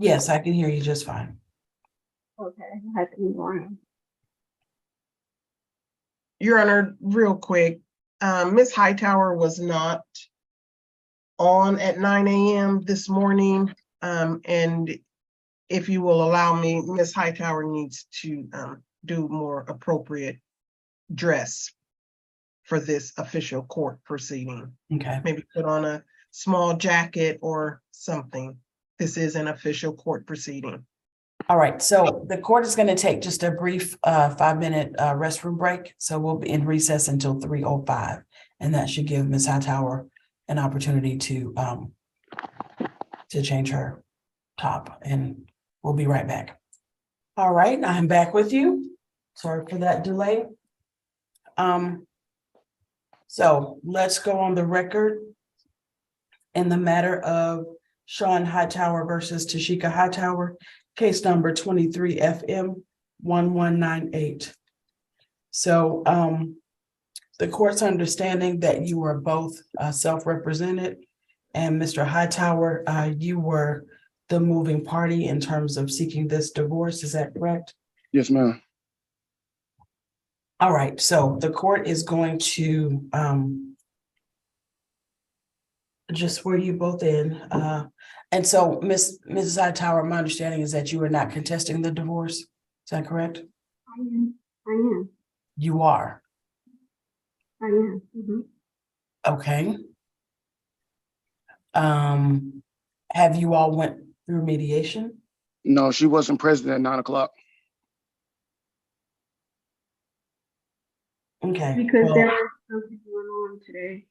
Yes, I can hear you just fine. Okay, I had to move around. Your Honor, real quick, Ms. Hightower was not on at 9 a.m. this morning. And if you will allow me, Ms. Hightower needs to do more appropriate dress for this official court proceeding. Okay. Maybe put on a small jacket or something. This is an official court proceeding. All right. So the court is going to take just a brief 5-minute restroom break. So we'll be in recess until 3:05, and that should give Ms. Hightower an opportunity to change her top, and we'll be right back. All right, I'm back with you. Sorry for that delay. So let's go on the record in the matter of Sean Hightower versus Tashika Hightower, case number 23 FM 1198. So the court's understanding that you were both self-represented, and Mr. Hightower, you were the moving party in terms of seeking this divorce. Is that correct? Yes, ma'am. All right, so the court is going to just swear you both in. And so Mrs. Hightower, my understanding is that you are not contesting the divorce. Is that correct? I am. You are. I am. Mm-hmm. Okay. Have you all went through mediation? No, she wasn't present at 9 o'clock. Okay. Because well, there was something going on today.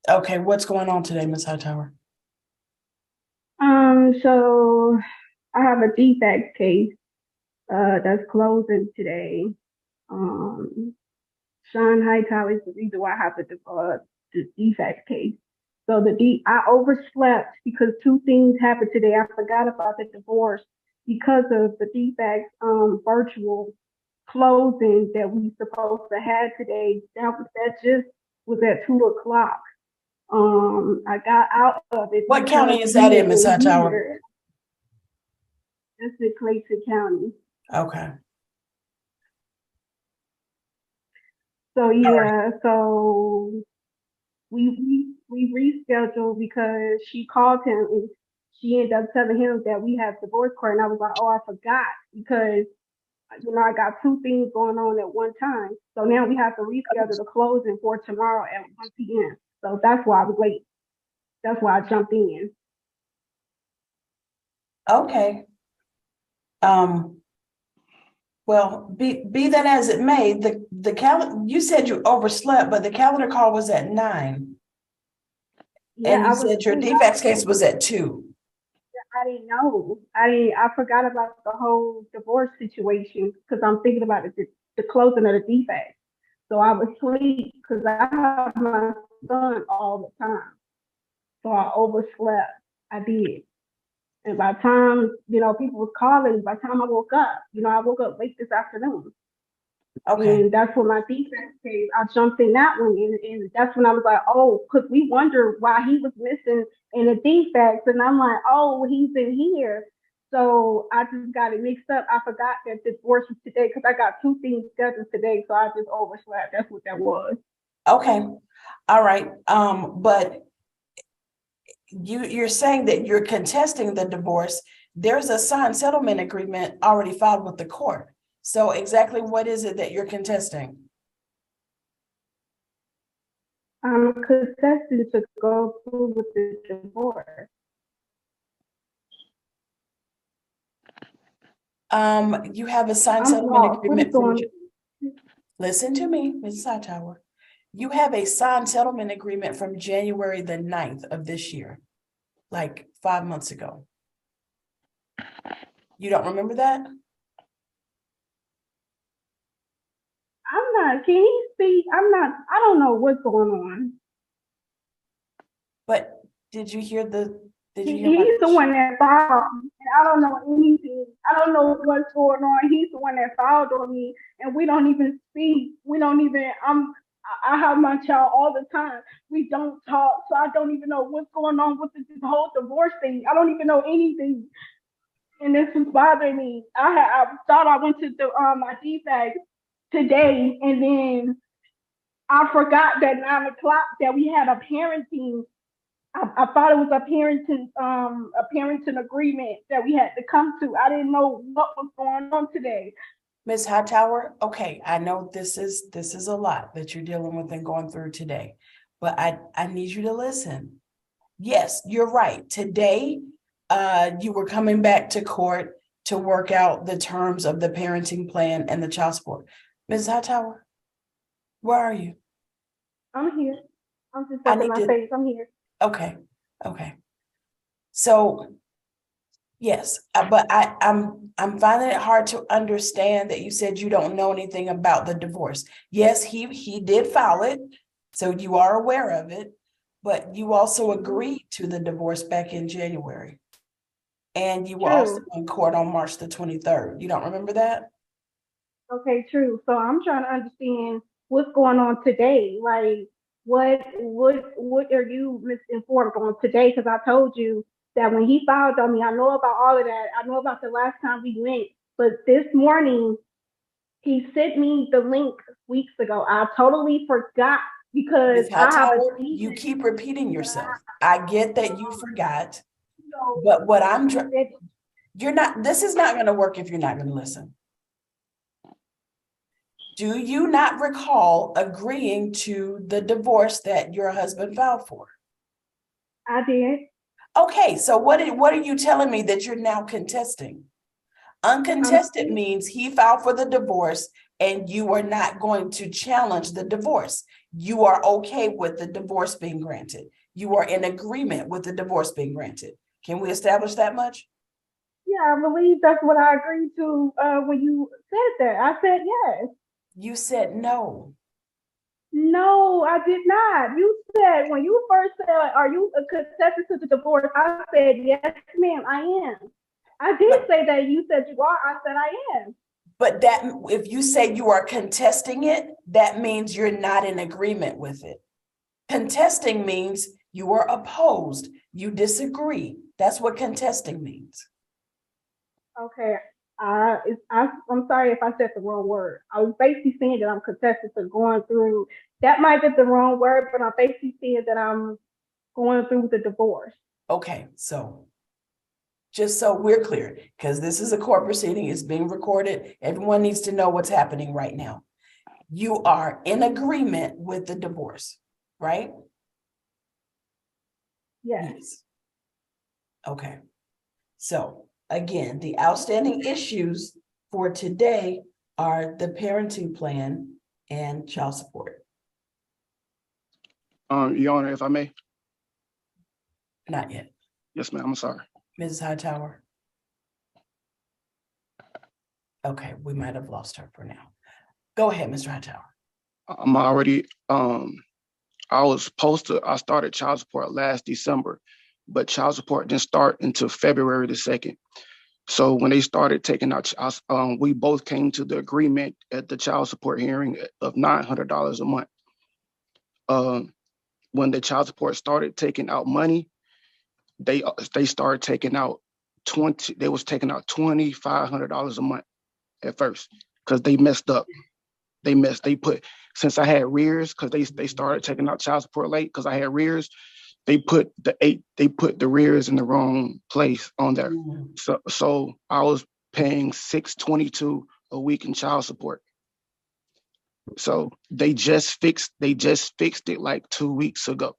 okay, what's going on today, Ms. Hightower? So I have a defect case that's closing today. Sean Hightower is the reason why I have the defect case. So I overslept because two things happened today. I forgot about the divorce because of the defects virtual closing that we supposed to have today. That just was at 2 o'clock. I got out of it. What county is that in, Ms. Hightower? That's in Clayton County. Okay. So yeah, so we rescheduled because she called him and she ended up telling him that we have divorce court, and I was like, oh, I forgot because I got two things going on at one time. So now we have to reschedule the closing for tomorrow at 1 p.m. So that's why I was late. That's why I jumped in. Okay. Well, be that as it may, the calendar, you said you overslept, but the calendar call was at 9. Yeah, and you said your defects case was at 2. I didn't know. I forgot about the whole divorce situation because I'm thinking about the closing of the defect. So I was asleep because I have my son all the time. So I overslept. I did. And by the time, people was calling, by the time I woke up, I woke up late this afternoon. Okay. And that's when my defense came. I jumped in that one. And that's when I was like, oh, because we wonder why he was missing in the defects. And I'm like, oh, he's in here. So I just got it mixed up. I forgot that the divorce was today because I got two things scheduled today. So I just overslept. That's what that was. Okay. All right. But you're saying that you're contesting the divorce. There's a signed settlement agreement already filed with the court. So exactly what is it that you're contesting? I'm contesting to go through with the divorce. You have a signed settlement agreement. Listen to me, Mrs. Hightower. You have a signed settlement agreement from January the 9th of this year, like 5 months ago. You don't remember that? I'm not, can he speak? I don't know what's going on. But did you hear He's the one that filed. I don't know anything. I don't know what's going on. He's the one that filed on me, and we don't even speak. We don't even. I have my child all the time. We don't talk, so I don't even know what's going on with this whole divorce thing. I don't even know anything, and this is bothering me. I thought I went to the my DFAC today, and then I forgot that 9 o'clock that we had a parenting. I thought it was a parenting agreement that we had to come to. I didn't know what was going on today. Ms. Hightower, okay, I know this is a lot that you're dealing with and going through today, but I need you to listen. Yes, you're right. Today, you were coming back to court to work out the terms of the parenting plan and the child support. Ms. Hightower, where are you? I'm here. I'm just I up in need my to- face. I'm here. Okay, okay. So, yes, but I'm finding it hard to understand that you said you don't know anything about the divorce. Yes, he did file it, so you are aware of it, but you also agreed to the divorce back in January. And you were also True. in court on March the 23rd. You don't remember that? Okay, true. So I'm trying to understand what's going on today. Like, what are you misinformed on today? Because I told you that when he filed on me, I know about all of that. I know about the last time we went, but this morning he sent me the link weeks ago. I totally forgot because Ms. I have a Hightower, you decent. keep repeating yourself. I get that you forgot, So but what that- this is not going to work if you're not going to listen. Do you not recall agreeing to the divorce that your husband filed for? I did. Okay, so what are you telling me that you're now contesting? Uncontested means he filed for the divorce and you are not going to challenge the divorce. You are okay with the divorce being granted. You are in agreement with the divorce being granted. Can we establish that much? Yeah, I believe that's what I agreed to when you said that. I said yes. You said no. No, I did not. You said when you first said, "Are you a contestant to the divorce?" I said, "Yes, ma'am, I am." I did say that. You said you are. I said I am. But that if you say you are contesting it, that means you're not in agreement with it. Contesting means you are opposed, you disagree. That's what contesting means. Okay. I'm sorry if I said the wrong word. I was basically saying that I'm contestant to going through. That might be the wrong word, but I'm basically saying that I'm going through the divorce. Okay, so just so we're clear, because this is a court proceeding, it's being recorded. Everyone needs to know what's happening right now. You are in agreement with the divorce, right? Yes. Okay. So again, the outstanding issues for today are the parenting plan and child support. Your Honor, if I may. Not yet. Yes, ma'am. I'm sorry. Mrs. Hightower. Okay, we might have lost her for now. Go ahead, Mr. Hightower. I'm already. I started child support last December, but child support didn't start until February the 2nd. So when they started taking out, we both came to the agreement at the child support hearing of $900 a month. When the child support started taking out money, they started taking out They was taking out $2,500 a month at first because they messed up. They put, since I had rears, because they started taking out child support late because I had rears. They put the rears in the wrong place on there. So I was paying $622 a week in child support. So they just fixed it like 2 weeks ago.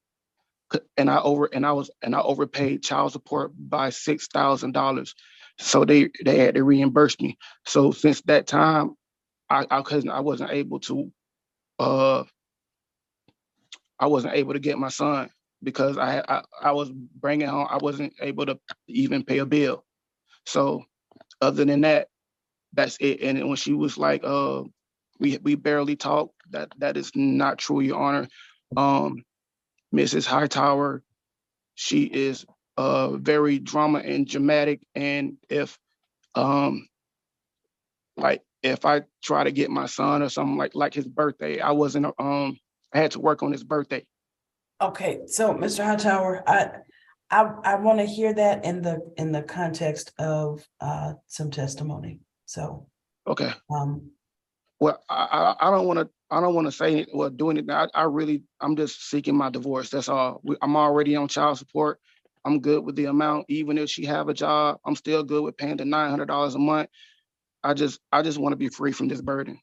And I overpaid child support by $6,000. So they had to reimburse me. So since that time, I wasn't able to get my son because I was bringing home. I wasn't able to even pay a bill. So other than that, that's it. And when she was like, we barely talk. That is not true, Your Honor. Mrs. Hightower, she is very drama and dramatic. And if if I try to get my son or something like his birthday, I wasn't I had to work on his birthday. Okay, so Mr. Hightower, I want to hear that in the context of some testimony. So, Okay. um, Well, I don't want to say doing it now. I'm just seeking my divorce. That's all. I'm already on child support. I'm good with the amount. Even if she have a job, I'm still good with paying the $900 a month. I just want to be free from this burden.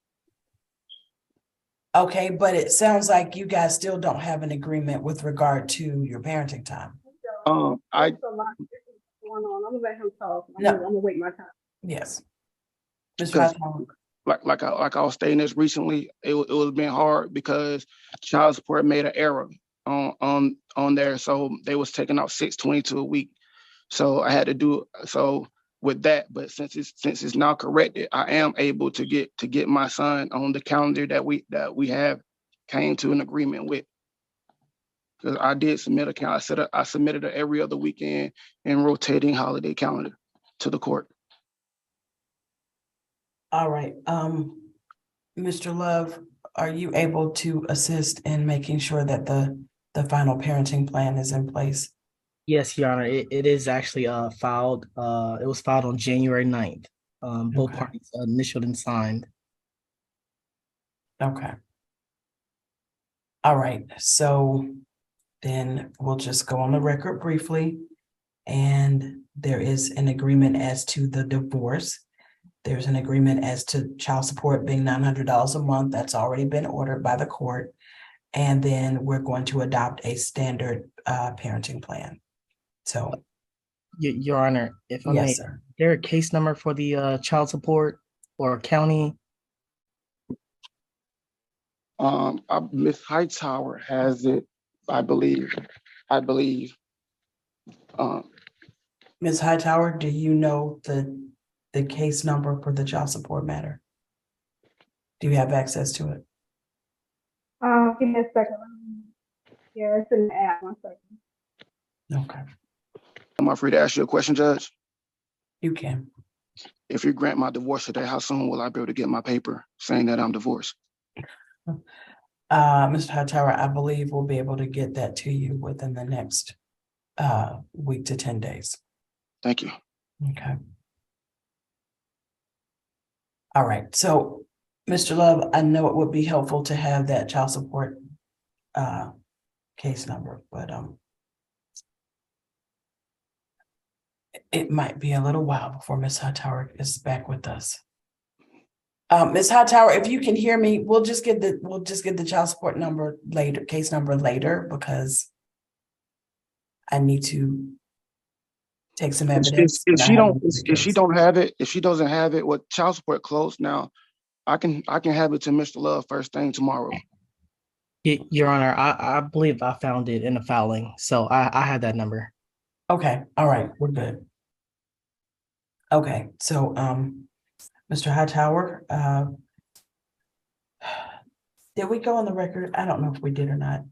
okay, but it sounds like you guys still don't have an agreement with regard to your parenting time. I There's a lot going on. I'm gonna let him talk. I'm No. gonna wait my time. Yes. Mr. because Hightower. like I was stating this recently, it was been hard because child support made an error on there, so they was taking out $622 a week. So I had to do so with that. But since it's now corrected, I am able to get my son on the calendar that we have came to an agreement with. Because I did submit a calendar. I submitted it every other weekend and rotating holiday calendar to the court. All right, Mr. Love, are you able to assist in making sure that the final parenting plan is in place? Yes, Your Honor, it is actually filed. It was filed on January 9th. Both Okay. parties initialed and signed. Okay. All right, so then we'll just go on the record briefly. And there is an agreement as to the divorce. There's an agreement as to child support being $900 a month. That's already been ordered by the court. And then we're going to adopt a standard parenting plan. So, Your Honor, if I may, yes, is sir. there a case number for the child support or county? Miss Hightower has it, I believe. Ms. Hightower, do you know the case number for the child support matter? Do you have access to it? Give me a second. Yeah, it's in the app. 1 second. Okay, Am I free to ask you a question, Judge? you can. If you grant my divorce today, how soon will I be able to get my paper saying that I'm divorced? Mr. Hightower, I believe we'll be able to get that to you within the next week to 10 days. Thank you. Okay. All right, so Mr. Love, I know it would be helpful to have that child support case number, but it might be a little while before Ms. Hightower is back with us. Ms. Hightower, if you can hear me, we'll just get the child support number later, case number later, because I need to take some evidence. If she doesn't have it, with child support closed now, I can have it to Mr. Love first thing tomorrow. Your Honor, I believe I found it in the filing, so I had that number. Okay, all right, we're good. Okay, so Mr. Hightower, did we go on the record? I don't know if we did or not.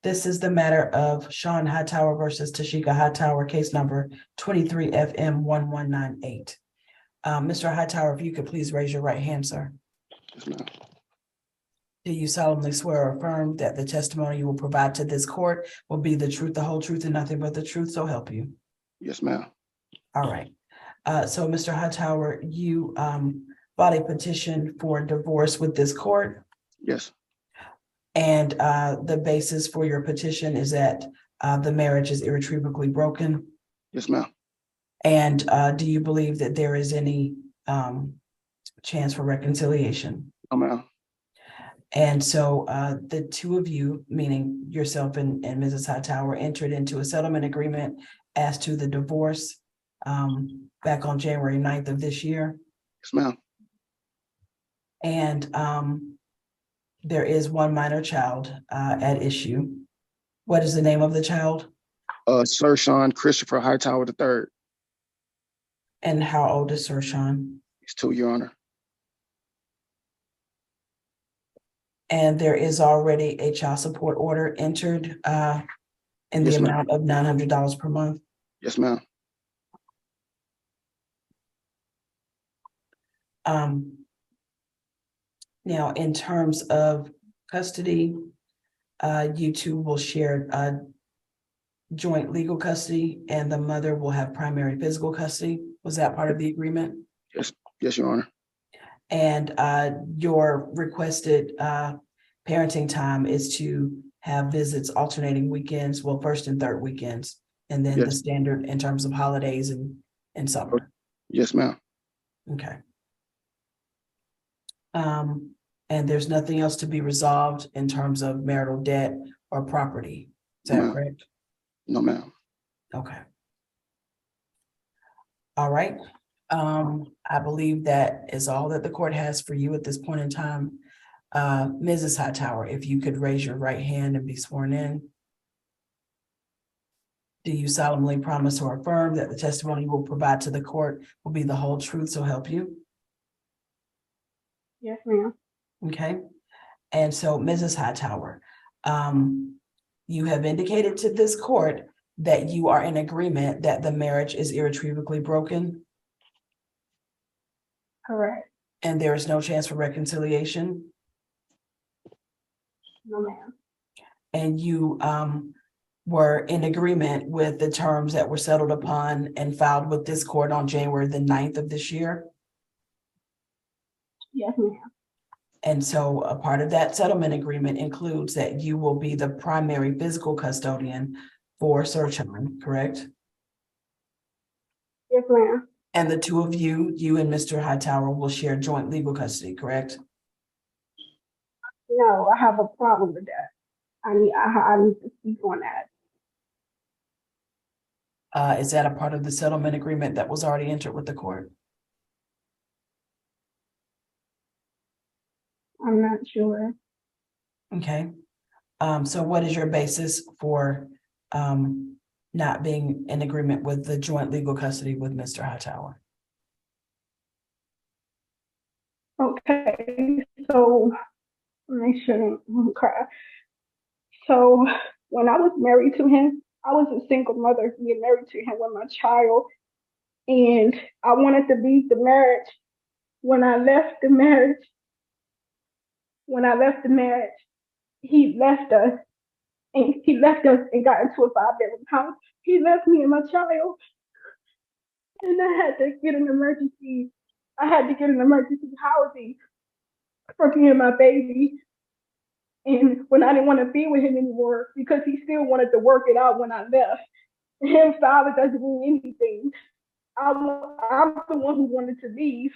This is the matter of Sean Hightower versus Tashika Hightower, case number 23 FM 1198. Mr. Hightower, if you could please raise your right hand, sir. Yes, ma'am. Do you solemnly swear or affirm that the testimony you will provide to this court will be the truth, the whole truth, and nothing but the truth, so help you? Yes, ma'am. All right. So Mr. Hightower, you filed a petition for divorce with this court. Yes. And the basis for your petition is that the marriage is irretrievably broken. Yes, ma'am. And do you believe that there is any chance for reconciliation? No, ma'am. And so the two of you, meaning yourself and Mrs. Hightower, entered into a settlement agreement as to the divorce back on January 9th of this year. Yes, ma'am. And there is one minor child at issue. What is the name of the child? Sir Sean Christopher Hightower III. And how old is Sir Sean? He's 2, Your Honor. And there is already a child support order entered in the Yes, ma'am. amount of $900 per month. Yes, ma'am. Now, in terms of custody, You two will share joint legal custody and the mother will have primary physical custody. Was that part of the agreement? Yes, Your Honor. And your requested parenting time is to have visits alternating weekends, well, first and third weekends, and then the Yes. standard in terms of holidays and summer. Yes, ma'am. Okay. And there's nothing else to be resolved in terms of marital debt or property. Is that No, ma'am. correct? No, ma'am. Okay. All right. I believe that is all that the court has for you at this point in time. Mrs. Hightower, if you could raise your right hand and be sworn in. Do you solemnly promise or affirm that the testimony you will provide to the court will be the whole truth, so help you? Yes, ma'am. Okay. And so, Mrs. Hightower, you have indicated to this court that you are in agreement that the marriage is irretrievably broken Correct. and there is no chance for reconciliation. No, ma'am. And you were in agreement with the terms that were settled upon and filed with this court on January the 9th of this year. Yes, ma'am. And so a part of that settlement agreement includes that you will be the primary physical custodian for Sunshine, correct? Yes, ma'am. And the two of you, you and Mr. Hightower, will share joint legal custody, correct? No, I have a problem with that. I need to speak on that. Is that a part of the settlement agreement that was already entered with the court? I'm not sure. Okay. So what is your basis for not being in agreement with the joint legal custody with Mr. Hightower? Okay, so I shouldn't cry. So when I was married to him, I was a single mother being married to him with my child, and I wanted to leave the marriage. When I left the marriage, he left us, and got into a 5-bedroom house. He left me and my child, and I had to get an emergency. I had to get an emergency housing for me and my baby. And when I didn't want to be with him anymore, because he still wanted to work it out when I left, him filing doesn't mean anything. I'm the one who wanted to leave,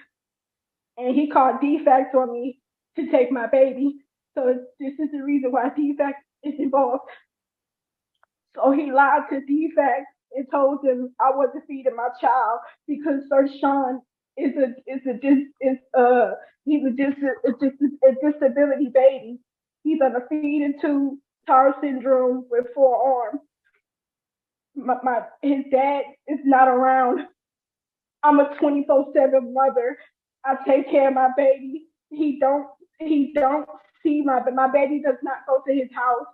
and he called defects on me to take my baby. So this is the reason why defect is involved. So he lied to defect and told him I wasn't feeding my child because Sir Sean is he's a disability baby. He's on a feeding tube, Tower syndrome with 4 arms. His dad is not around. I'm a 24/7 mother. I take care of my baby. He don't see my baby does not go to his house.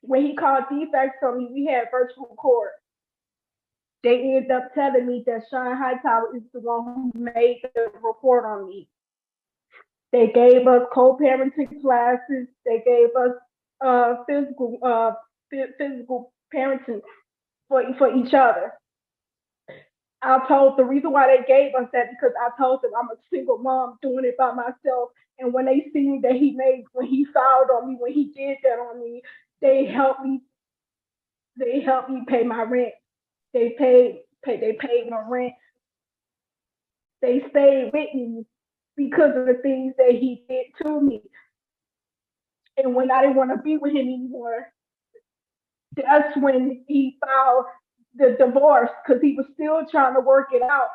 When he called defects on me, we had virtual court. They ended up telling me that Sean Hightower is the one who made the report on me. They gave us co-parenting classes. They gave us physical parenting for each other. I told the reason why they gave us that because I told them I'm a single mom doing it by myself. And when they see that when he filed on me, when he did that on me, they helped me pay my rent. They paid my rent. They stayed with me because of the things that he did to me. And when I didn't want to be with him anymore, that's when he filed the divorce because he was still trying to work it out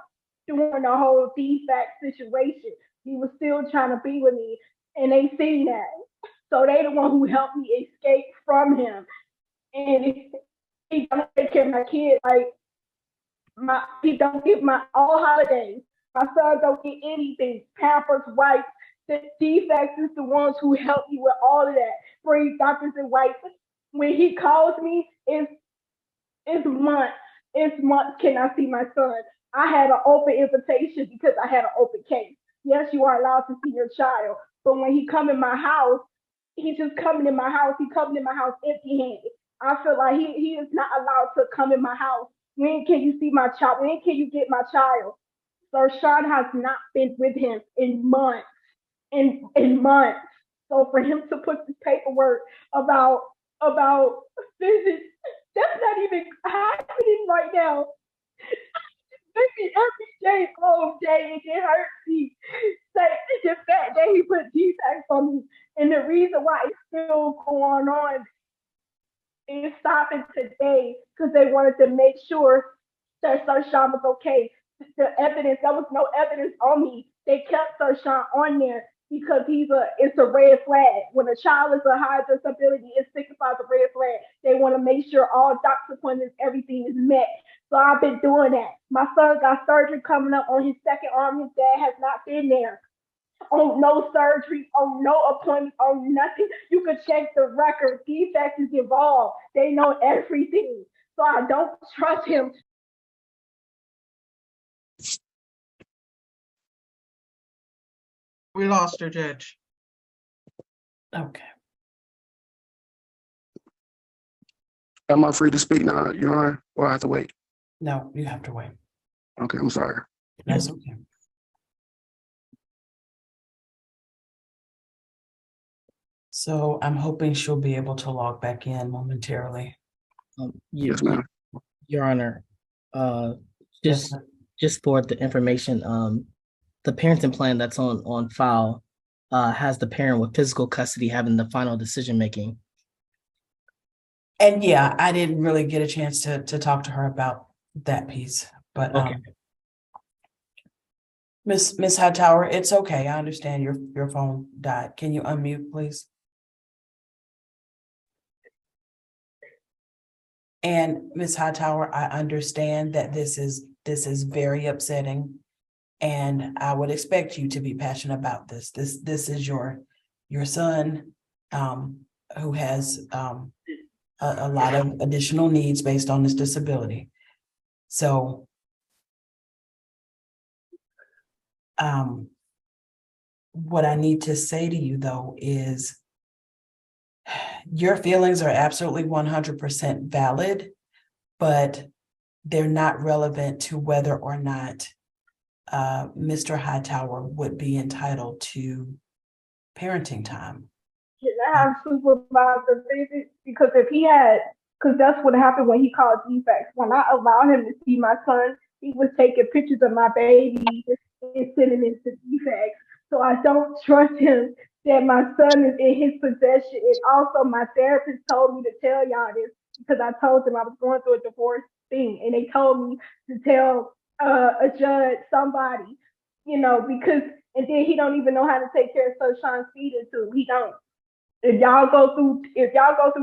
during the whole defect situation. He was still trying to be with me, and they seen that. So they the one who helped me escape from him. And he don't take care of my kids. Like he don't get my all holidays. My son don't get anything. Pampers, wipes. The defects is the ones who help me with all of that. Bring doctors and wipes. When he calls me, it's months. It's months can I see my son. I had an open invitation because I had an open case. Yes, you are allowed to see your child. But when he come in my house, he's just coming in my house. He's coming in my house empty-handed. I feel like he is not allowed to come in my house. When can you see my child? When can you get my child? So Sean has not been with him in months, in months. So for him to put this paperwork about visits, that's not even happening right now. Maybe every day, all day, and it hurts me. Say the fact that he put defects on me, and the reason why it's still going on is stopping today because they wanted to make sure that Sir Sean was okay. The evidence, there was no evidence on me. They kept Sir Sean on there because it's a red flag. When a child is a high disability, it signifies a red flag. They want to make sure all doctor appointments, everything is met. So I've been doing that. My son got surgery coming up on his second arm. His dad has not been there. On no surgery, on no appointment, on nothing. You could check the record. Defect is involved. They know everything. So I don't trust him. We lost her, Judge. Okay. Am I free to speak now, Your Honor, or I have to wait? No, you have to wait. Okay, I'm sorry. That's okay. So I'm hoping she'll be able to log back in momentarily. Yes, ma'am. Your Honor, Yes, just for the information, the parenting plan that's on file has the parent with physical custody having the final decision making. And yeah, I didn't really get a chance to talk to her about that piece, but Okay. Miss Hightower, it's okay. I understand your phone died. Can you unmute, please? And Miss Hightower, I understand that this is very upsetting, and I would expect you to be passionate about this. This is your son, who has a lot of additional needs based on his disability. So what I need to say to you though is your feelings are absolutely 100% valid, but they're not relevant to whether or not Mr. Hightower would be entitled to parenting time. Can I have supervisor visits? Because because that's what happened when he called defects. When I allowed him to see my son, he was taking pictures of my baby and sending it to defects. So I don't trust him that my son is in his possession. And also my therapist told me to tell y'all this because I told them I was going through a divorce thing. And they told me to tell a judge, somebody, because, and then he don't even know how to take care of Sir Sean's feeding too. He don't. If y'all go through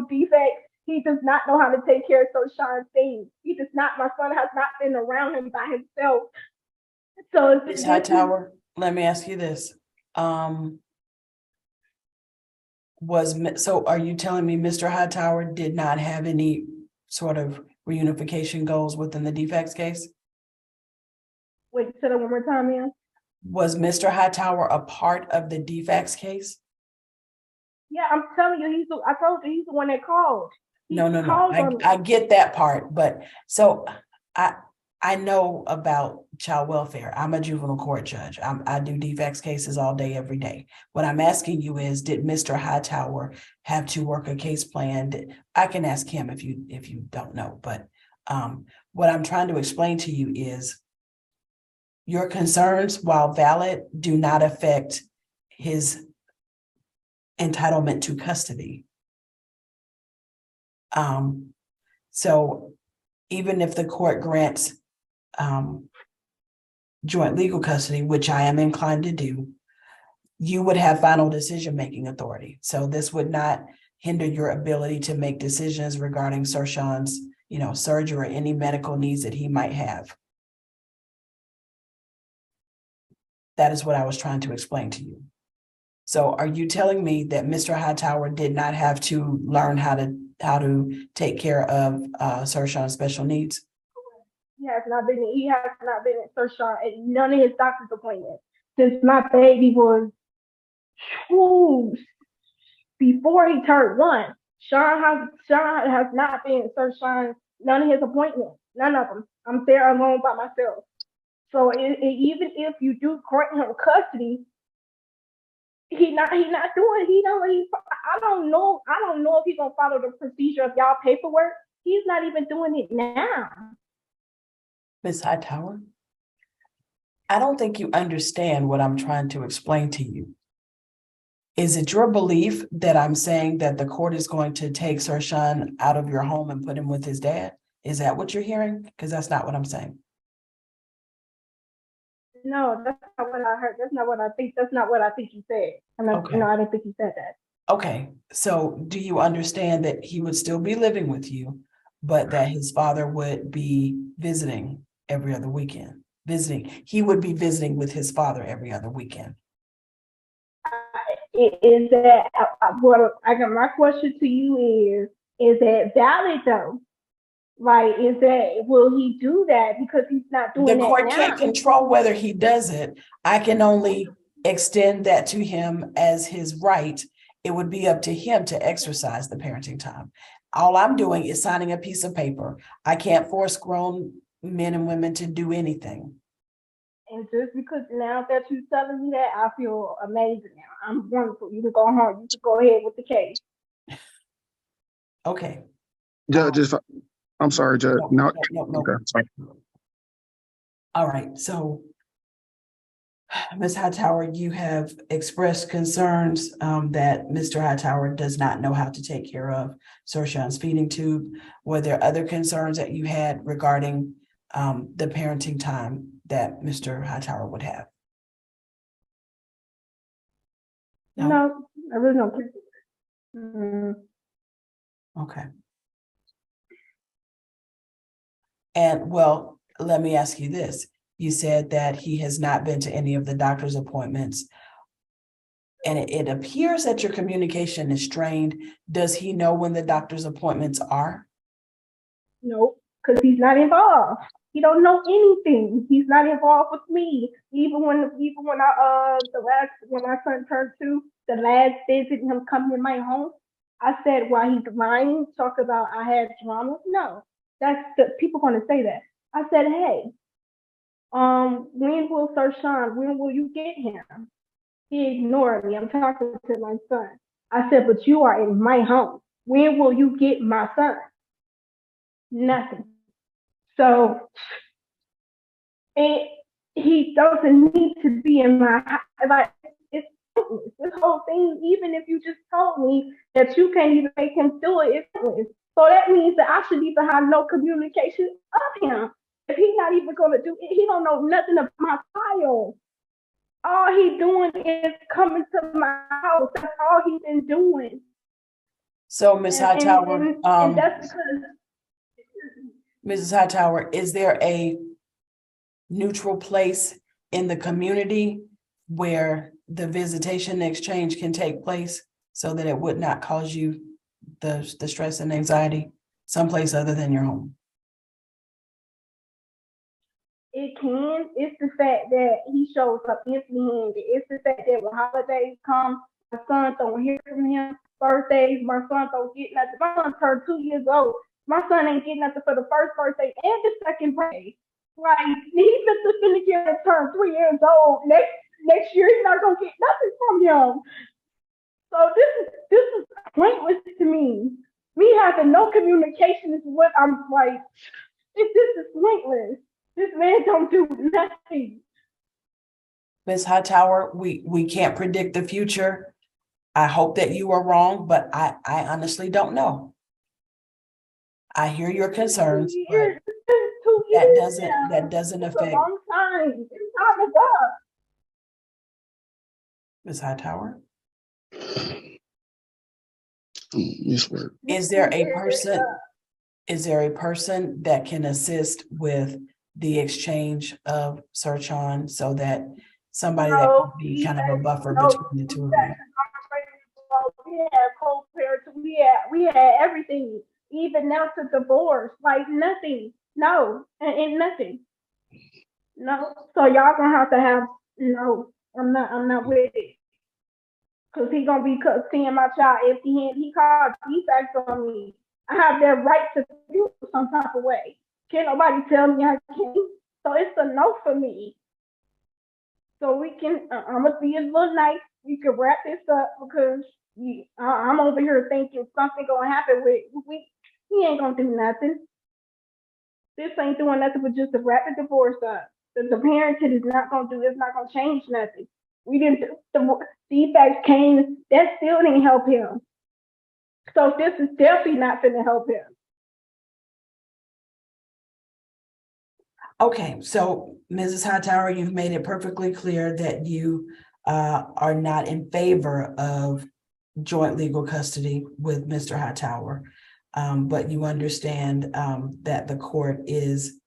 defects, he does not know how to take care of Sir Sean's things. He does not. My son has not been around him by himself. So Ms. Hightower, let me ask you this. So are you telling me Mr. Hightower did not have any sort of reunification goals within the defects case? Wait, say that one more time, man. Was Mr. Hightower a part of the defects case? Yeah, I'm telling you, I told you he's the one that called. No. I get that part, but so I know about child welfare. I'm a juvenile court judge. I do defects cases all day, every day. What I'm asking you is, did Mr. Hightower have to work a case plan? I can ask him if you don't know, but what I'm trying to explain to you is your concerns, while valid, do not affect his entitlement to custody. So even if the court grants joint legal custody, which I am inclined to do, you would have final decision-making authority. So this would not hinder your ability to make decisions regarding Sir Sean's, surgery or any medical needs that he might have. That is what I was trying to explain to you. So are you telling me that Mr. Hightower did not have to learn how to take care of Sir Sean's special needs? He has not been at Sir Sean at none of his doctor's appointments since my baby was before he turned 1. Sean has not been Sir Sean none of his appointments, none of them. I'm there alone by myself. So even if you do grant him custody, I don't know if he's gonna follow the procedure of y'all paperwork. He's not even doing it now. Ms. Hightower, I don't think you understand what I'm trying to explain to you. Is it your belief that I'm saying that the court is going to take Sir Sean out of your home and put him with his dad? Is that what you're hearing? Because that's not what I'm saying. No, that's not what I heard. That's not what I think. That's not what I think you said. Okay. No, I didn't think you said that. Okay, so do you understand that he would still be living with you, but that his father would be visiting every other weekend? He would be visiting with his father every other weekend. Is that what I got? My question to you is that valid though? Like, will he do that because he's not doing The that court now? can't control whether he does it. I can only extend that to him as his right. It would be up to him to exercise the parenting time. All I'm doing is signing a piece of paper. I can't force grown men and women to do anything. And just because now that you're telling me that, I feel amazing now. I'm wonderful. You can go home. You can go ahead with the case. Okay. Judge, I'm sorry, Judge. No. Okay, sorry. All right, so Ms. Hightower, you have expressed concerns that Mr. Hightower does not know how to take care of Sir Sean's feeding tube. Were there other concerns that you had regarding the parenting time that Mr. Hightower would have? No, I really don't care. Okay. And well, let me ask you this. You said that he has not been to any of the doctor's appointments. And it appears that your communication is strained. Does he know when the doctor's appointments are? No, because he's not involved. He don't know anything. He's not involved with me. Even when when my son turned 2, the last visit, him coming in my home, I said, why he's lying, talk about I had drama. No, that's the people gonna say that. I said, hey, when will Sir Sean, when will you get him? He ignored me. I'm talking to my son. I said, but you are in my home. When will you get my son? Nothing. So he doesn't need to be in my house. Like, it's pointless. This whole thing, even if you just told me that you can't even make him do it, it's pointless. So that means that I should even have no communication of him. If he's not even gonna do it, he don't know nothing about my child. All he doing is coming to my house. That's all he's been doing. So Ms. Hightower, and that's because Mrs. Hightower, is there a neutral place in the community where the visitation exchange can take place so that it would not cause you the stress and anxiety someplace other than your home? it can. It's the fact that he shows up empty-handed. It's the fact that when holidays come, my son don't hear from him. Birthdays, my son don't get nothing. My son turned 2 years old. My son ain't getting nothing for the first birthday and the second birthday. Like, he's just finna get to turn 3 years old. Next year, he's not gonna get nothing from him. So this is pointless to me. Me having no communication is what I'm like. This is pointless. This man don't do nothing. Ms. Hightower, we can't predict the future. I hope that you are wrong, but I honestly don't know. I hear your concerns, but that doesn't It's affect a long time. It's time is up. Ms. Hightower. Miss Word. Is there a person that can assist with the exchange of Sir Sean so that somebody that No, could be kind of a buffer no, between the two of you? We had co-parents. We had everything, even now to divorce. Like nothing. No, and nothing. No. So y'all gonna have to have no. I'm not with it. Cause he gonna be seeing my child empty-handed. He called defects on me. I have that right to feel some type of way. Can't nobody tell me I can't. So it's a no for me. So we can, I'm gonna be a little nice. We can wrap this up because I'm over here thinking something gonna happen with he ain't gonna do nothing. This ain't doing nothing but just to wrap the divorce up. The parenting is not gonna do. It's not gonna change nothing. We didn't. The defects came. That still didn't help him. So this is definitely not going to help him. Okay, so Mrs. Hightower, you've made it perfectly clear that you are not in favor of joint legal custody with Mr. Hightower. But you understand that the court is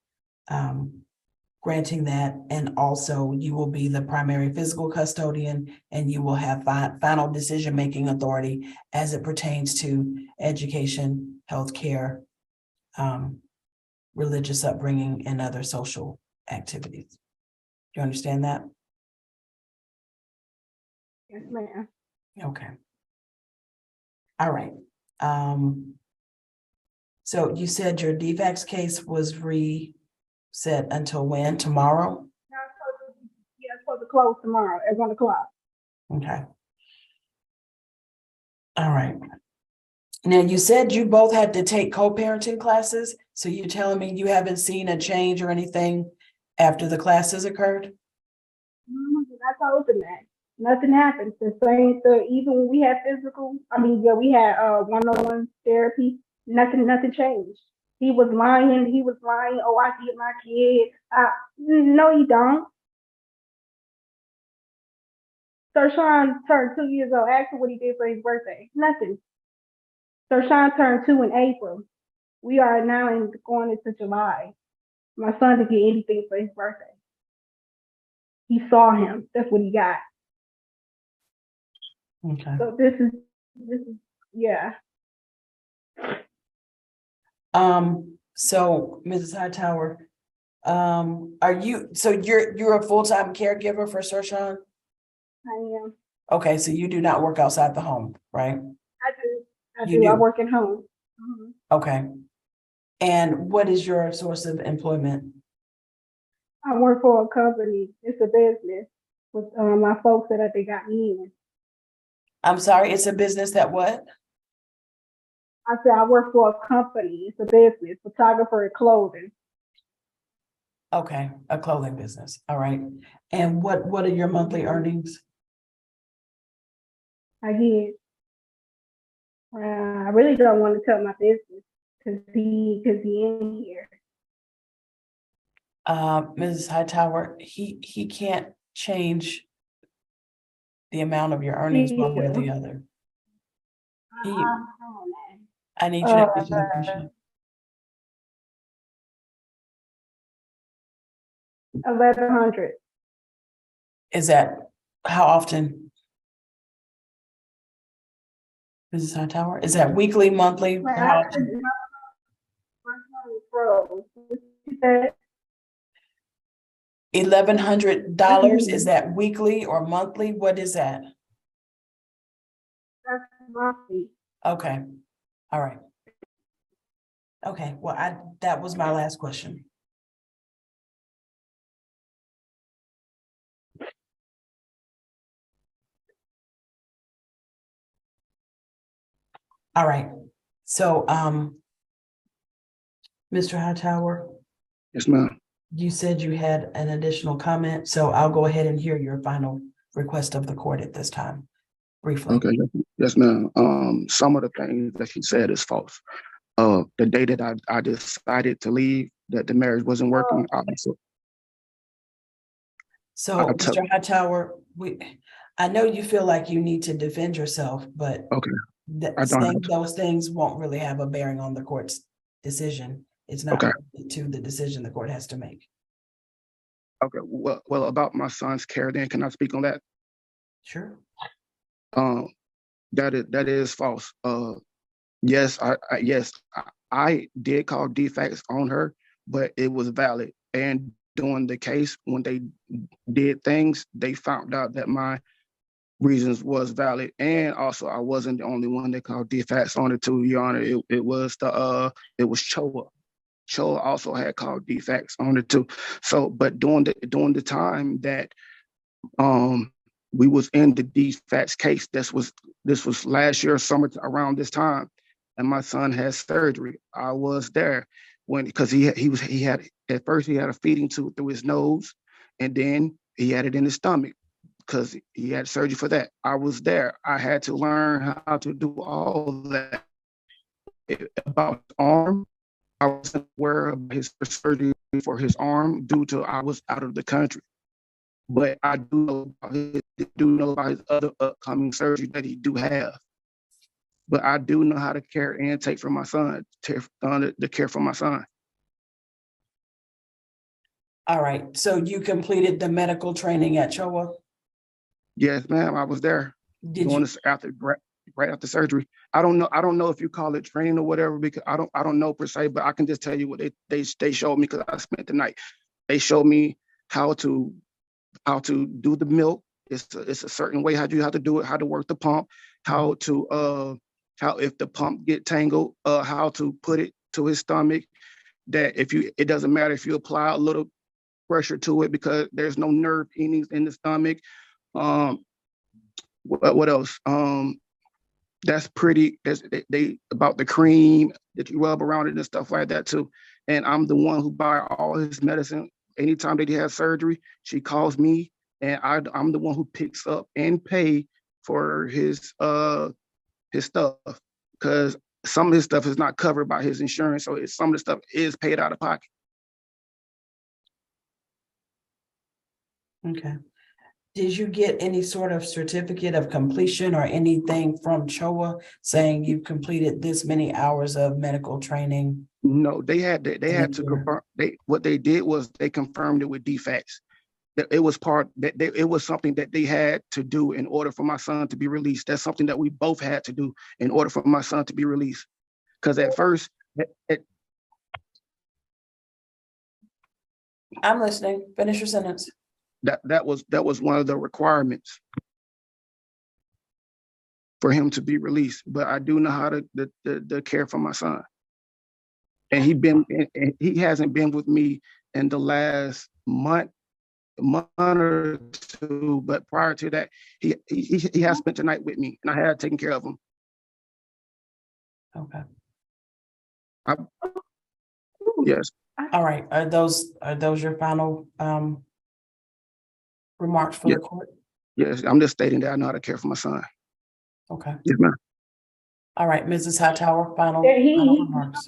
granting that, and also you will be the primary physical custodian, and you will have final decision-making authority as it pertains to education, healthcare, religious upbringing, and other social activities. Do you understand that? Yes, ma'am. Okay. All right. So you said your DFACS case was reset until when? Tomorrow? It's supposed to close tomorrow at 1 o'clock. Okay. All right. Now, you said you both had to take co-parenting classes. So you're telling me you haven't seen a change or anything after the classes occurred? I told them that. Nothing happened. The same, even when we had we had one-on-one therapy, nothing changed. He was lying. Oh, I get my kid. No, you don't. Sir Sean turned 2 years old. Ask him what he did for his birthday. Nothing. Sir Sean turned 2 in April. We are now going into July. My son didn't get anything for his birthday. He saw him. That's what he got. Okay. So this is yeah. So Mrs. Hightower, you're a full-time caregiver for Sir Sean? I am. Okay, so you do not work outside the home, right? I You do. I do. work at home. Mm-hmm. Okay. And what is your source of employment? I work for a company. It's a business with my folks that they got me in. I'm sorry, it's a business that what? I said I work for a company. It's a business, photographer and clothing. Okay, a clothing business. All right. And what are your monthly earnings? I get. I really don't want to tell my business because he in here. Mrs. Hightower, he can't change the amount of your earnings one way or the other. I need you to answer the question. 1,100. Is that how often? Mrs. Hightower, is that weekly, monthly? How often? $1,100, is that weekly or monthly? What is that? That's monthly. Okay, all right. Okay, well, that was my last question. All right, so, Mr. Hightower, Yes, ma'am. you said you had an additional comment, so I'll go ahead and hear your final request of the court at this time, briefly. Okay, yes, ma'am. Some of the things that she said is false. The day that I decided to leave, that the marriage wasn't working, obviously. So, Mr. Hightower, I know you feel like you need to defend yourself, but Okay, I don't have saying to. those things won't really have a bearing on the court's decision. It's not Okay. related to the decision the court has to make. Okay, well, about my son's care, then can I speak on that? Sure. That is false. Yes, I did call defects on her, but it was valid. And during the case, when they did things, they found out that my reasons was valid. And also I wasn't the only one that called defects on it too, Your Honor. It was CHOA. CHOA also had called defects on it too. So, but during the time that we was in the defects case, this was last year summer around this time, and my son had surgery. I was there because he had at first he had a feeding tube through his nose, and then he had it in his stomach because he had surgery for that. I was there. I had to learn how to do all that. About his arm, I wasn't aware of his surgery for his arm due to I was out of the country. But I do know about his other upcoming surgery that he do have. But I do know how to care and take for my son, the care for my son. All right, so you completed the medical training at CHOA? Yes, ma'am, I was there Did doing you, this right after surgery. I don't know if you call it training or whatever, because I don't know per se, but I can just tell you what they showed me because I spent the night. They showed me how to do the milk. It's a certain way how you have to do it, how to work the pump, how if the pump get tangled, how to put it to his stomach. That it doesn't matter if you apply a little pressure to it because there's no nerve endings in the stomach. What else? That's pretty. They about the cream that you rub around it and stuff like that too. And I'm the one who buy all his medicine. Anytime that he has surgery, she calls me, and I'm the one who picks up and pay for his stuff because some of his stuff is not covered by his insurance, so some of the stuff is paid out of pocket. okay. Did you get any sort of certificate of completion or anything from CHOA saying you've completed this many hours of medical training? No, they had to confirm. What they did was they confirmed it with defects. That it was it was something that they had to do in order for my son to be released. That's something that we both had to do in order for my son to be released. Because at first, I'm listening. Finish your sentence. that was one of the requirements for him to be released. But I do know how to care for my son, and he hasn't been with me in the last month or two. But prior to that, he has spent the night with me, and I had taken care of him. Okay. Yes. All right. Are those your final remarks for the court? Yes, I'm just stating that I know how to care for my son. Okay. Yes, ma'am. All right, Mrs. Hightower, final remarks.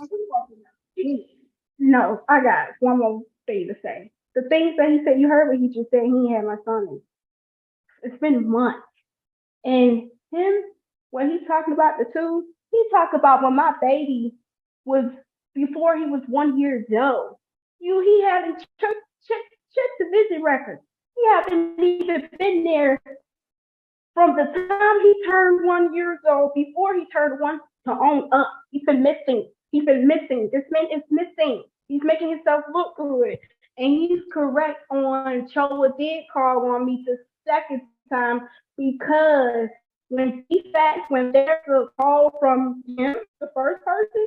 No, I got one more thing to say. The things that he said, you heard what he just said. He had my son. It's been months, and him when he's talking about the two, he talked about when my baby was before he was 1 year old. He hadn't checked the visit records. He haven't even been there from the time he turned 1 year old, before he turned one to on up. He's been missing. He's been missing. This man is missing. He's making himself look good. And he's correct on CHOA did call on me the second time because when there's a call from him, the first person,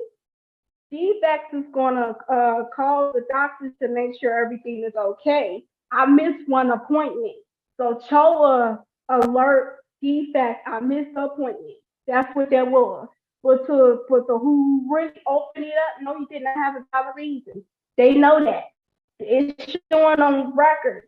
defects is gonna call the doctors to make sure everything is okay. I missed one appointment. So CHOA alert defect, I missed the appointment. That's what that was. But who really opened it up, no, he did not have a valid reason. They know that. It's showing on record.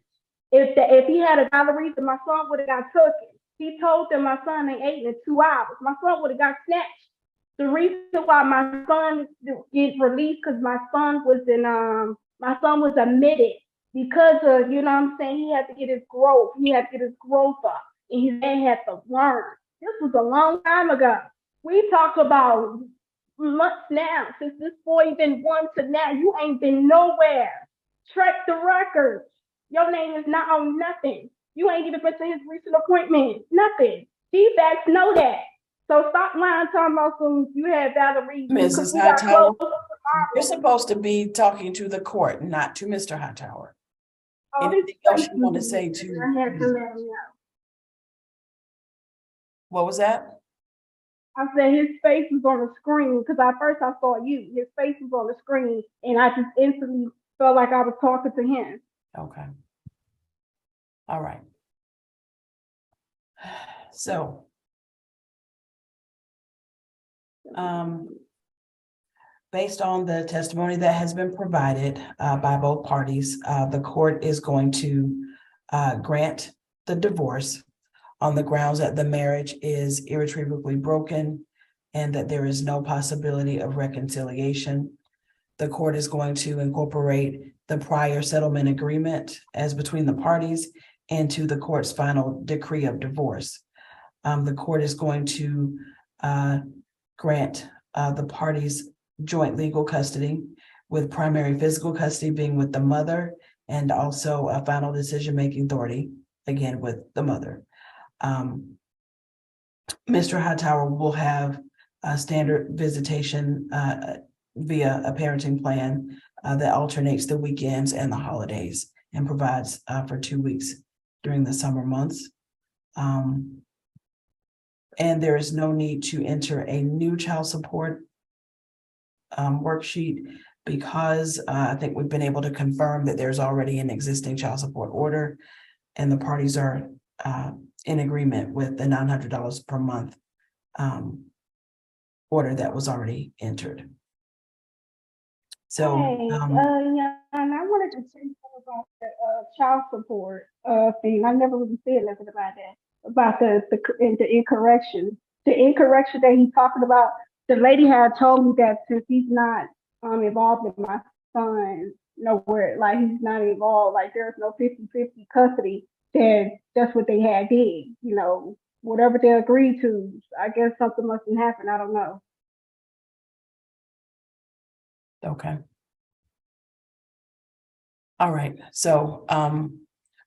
If he had a valid reason, my son would have got taken. He told them my son ain't ate in 2 hours. My son would have got snatched. The reason why my son get released because my son was admitted because of, you know what I'm saying, he had to get his growth. He had to get his growth up. And his dad had to learn. This was a long time ago. We talk about months now. Since this boy been born to now, you ain't been nowhere. Check the records. Your name is not on nothing. You ain't even been to his recent appointment. Nothing. Defects know that. So stop lying, talking about some you had valid reasons. Mrs. Hightower, you're supposed to be talking to the court, not to Mr. Hightower. Anything else you want to say to? I had to let him know. What was that? I said his face was on the screen because at first I saw you. His face was on the screen, and I just instantly felt like I was talking to him. Okay. All right. So, based on the testimony that has been provided by both parties, the court is going to grant the divorce on the grounds that the marriage is irretrievably broken and that there is no possibility of reconciliation. The court is going to incorporate the prior settlement agreement as between the parties into the court's final decree of divorce. The court is going to grant the parties joint legal custody, with primary physical custody being with the mother, and also a final decision-making authority, again, with the mother. Mr. Hightower will have a standard visitation via a parenting plan that alternates the weekends and the holidays and provides for 2 weeks during the summer months. And there is no need to enter a new child support worksheet because I think we've been able to confirm that there's already an existing child support order and the parties are in agreement with the $900 per month order that was already entered. So, Yeah, and I wanted to say something about the child support thing. I never really said nothing about that, about the incorrection. The incorrection that he's talking about, the lady had told me that since he's not involved in my son nowhere, like he's not involved, like there's no 50-50 custody, then that's what they had did, whatever they agreed to. I guess something must have happened. I don't know. okay. All right, so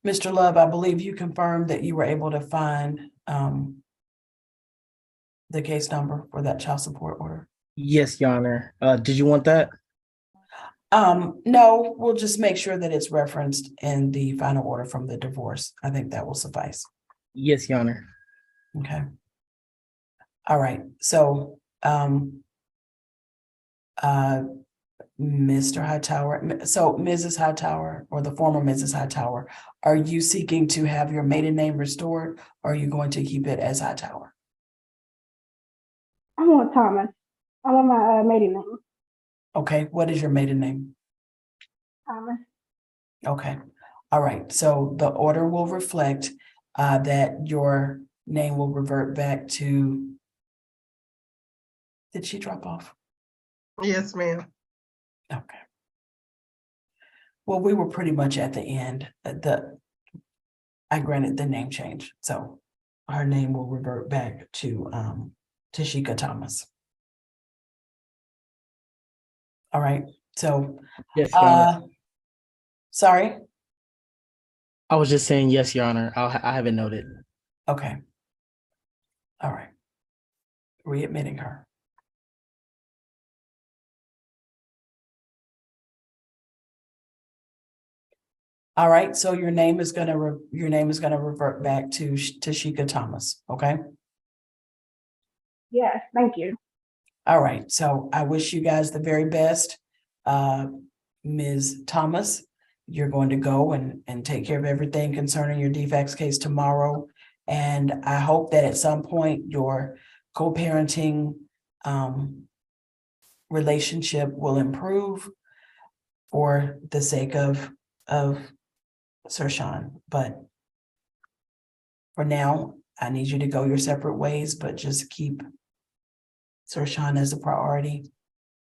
Mr. Love, I believe you confirmed that you were able to find the case number for that child support order. Yes, Your Honor. Did you want that? No, we'll just make sure that it's referenced in the final order from the divorce. I think that will suffice. Yes, Your Honor. Okay. All right, so Mr. Hightower, so Mrs. Hightower, or the former Mrs. Hightower, are you seeking to have your maiden name restored, or are you going to keep it as Hightower? I want Thomas. I want my maiden name. Okay, what is your maiden name? Thomas. Okay, all right, so the order will reflect that your name will revert back to. Did she drop off? Yes, ma'am. Okay. Well, we were pretty much at the end. I granted the name change, so her name will revert back to Tashika Thomas. All right, so Yes, Your Honor. sorry. I was just saying yes, Your Honor. I have it noted. Okay. All right. Readmitting her. All right, so your name is gonna revert back to Tashika Thomas, okay? Yes, thank you. All right, so I wish you guys the very best. Ms. Thomas, you're going to go and take care of everything concerning your defects case tomorrow. And I hope that at some point your co-parenting relationship will improve for the sake of Sir Sean. But for now, I need you to go your separate ways, but just keep Sir Sean as a priority.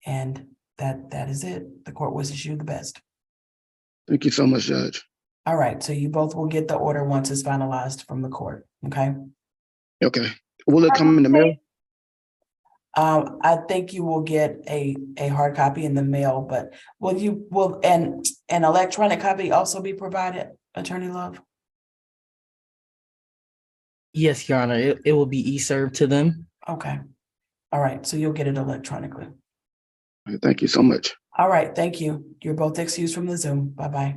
And that is it. The court wishes you the best. Thank you so much, Judge. All right, so you both will get the order once it's finalized from the court, okay? Okay. Will it come in the mail? I think you will get a hard copy in the mail, but will an electronic copy also be provided, Attorney Love? Yes, Your Honor. It will be e-served to them. Okay. All right, so you'll get it electronically. Thank you so much. All right, thank you. You're both excused from the Zoom. Bye-bye.